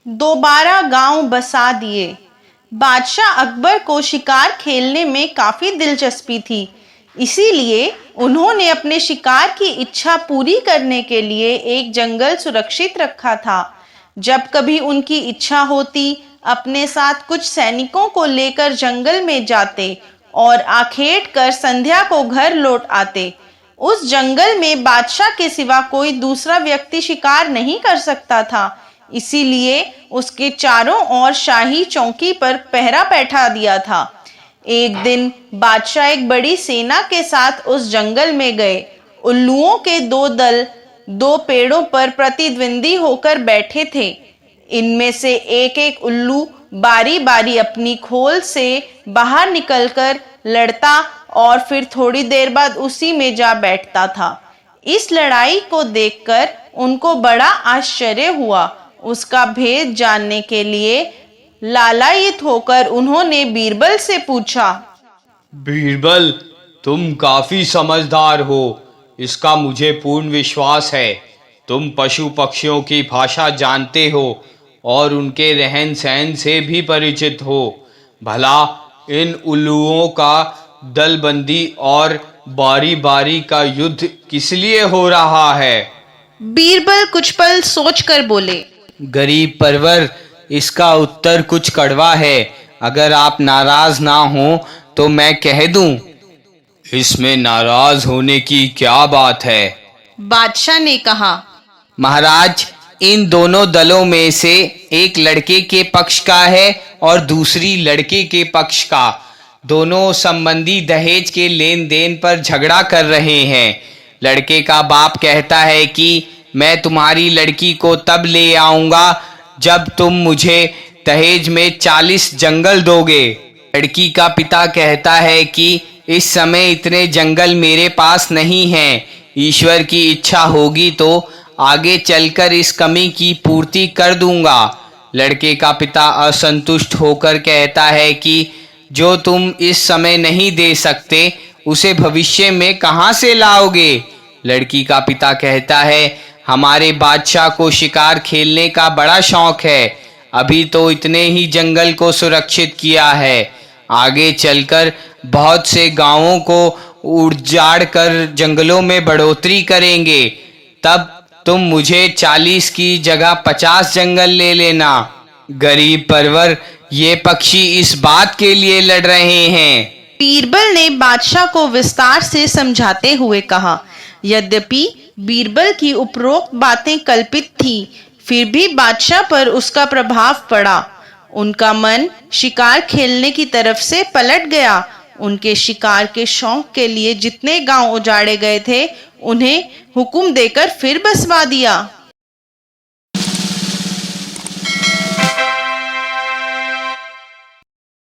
दोबारा गांव बसा दिए। बादशाह अकबर को शिकार खेलने में काफी दिलचस्पी थी, इसीलिए उन्होंने अपने शिकार की इच्छा पूरी करने के लिए एक जंगल सुरक्षित रखा था। जब कभी उनकी इच्छा होती, अपने साथ कुछ सैनिकों को लेकर जंगल में जाते और आखेट कर संध्या को घर लौट आते। उस जंगल में बादशाह के सिवा कोई दूसरा व्यक्ति शिकार नहीं कर सकता था, इसीलिए उसके चारों ओर शाही चौकी पर पहरा बैठा दिया था। एक दिन बादशाह एक बड़ी सेना के साथ उस जंगल में गए। उल्लुओं के दो दल दो पेड़ों पर प्रतिद्वंदी होकर बैठे थे। इनमें से एक एक उल्लू बारी बारी अपनी खोल से बाहर निकलकर लड़ता और फिर थोड़ी देर बाद उसी में जा बैठता था। इस लड़ाई को देखकर उनको बड़ा आश्चर्य हुआ। उसका भेद जानने के लिए लालायित होकर उन्होंने बीरबल से पूछा, बीरबल, तुम काफी समझदार हो, इसका मुझे पूर्ण विश्वास है। तुम पशु पक्षियों की भाषा जानते हो और उनके रहन सहन से भी परिचित हो। भला इन उल्लुओं का दलबंदी और बारी बारी का युद्ध किस लिए हो रहा है? बीरबल कुछ पल सोचकर बोले, गरीब परवर, इसका उत्तर कुछ कड़वा है। अगर आप नाराज ना हो तो मैं कह दूं। इसमें नाराज होने की क्या बात है? बादशाह ने कहा। महाराज, इन दोनों दलों में से एक लड़के के पक्ष का है और दूसरी लड़के के पक्ष का। दोनों संबंधी दहेज के लेन देन पर झगड़ा कर रहे हैं। लड़के का बाप कहता है कि मैं तुम्हारी लड़की को तब ले आऊंगा जब तुम मुझे दहेज में 40 जंगल दोगे। लड़की का पिता कहता है कि इस समय इतने जंगल मेरे पास नहीं हैं। ईश्वर की इच्छा होगी तो आगे चलकर इस कमी की पूर्ति कर दूंगा। लड़के का पिता असंतुष्ट होकर कहता है कि जो तुम इस समय नहीं दे सकते उसे भविष्य में कहाँ से लाओगे? लड़की का पिता कहता है, हमारे बादशाह को शिकार खेलने का बड़ा शौक है। अभी तो इतने ही जंगल को सुरक्षित किया है, आगे चलकर बहुत से गांवों को उजाड़ कर जंगलों में बढ़ोतरी करेंगे। तब तुम मुझे 40 की जगह 50 जंगल ले लेना। गरीब परवर, ये पक्षी इस बात के लिए लड़ रहे हैं। बीरबल ने बादशाह को विस्तार से समझाते हुए कहा। यद्यपि बीरबल की उपरोक्त बातें कल्पित थी, फिर भी बादशाह पर उसका प्रभाव पड़ा। उनका मन शिकार खेलने की तरफ से पलट गया। उनके शिकार के शौक के लिए जितने गांव उजाड़े गए थे, उन्हें हुक्म देकर फिर बसवा दिया।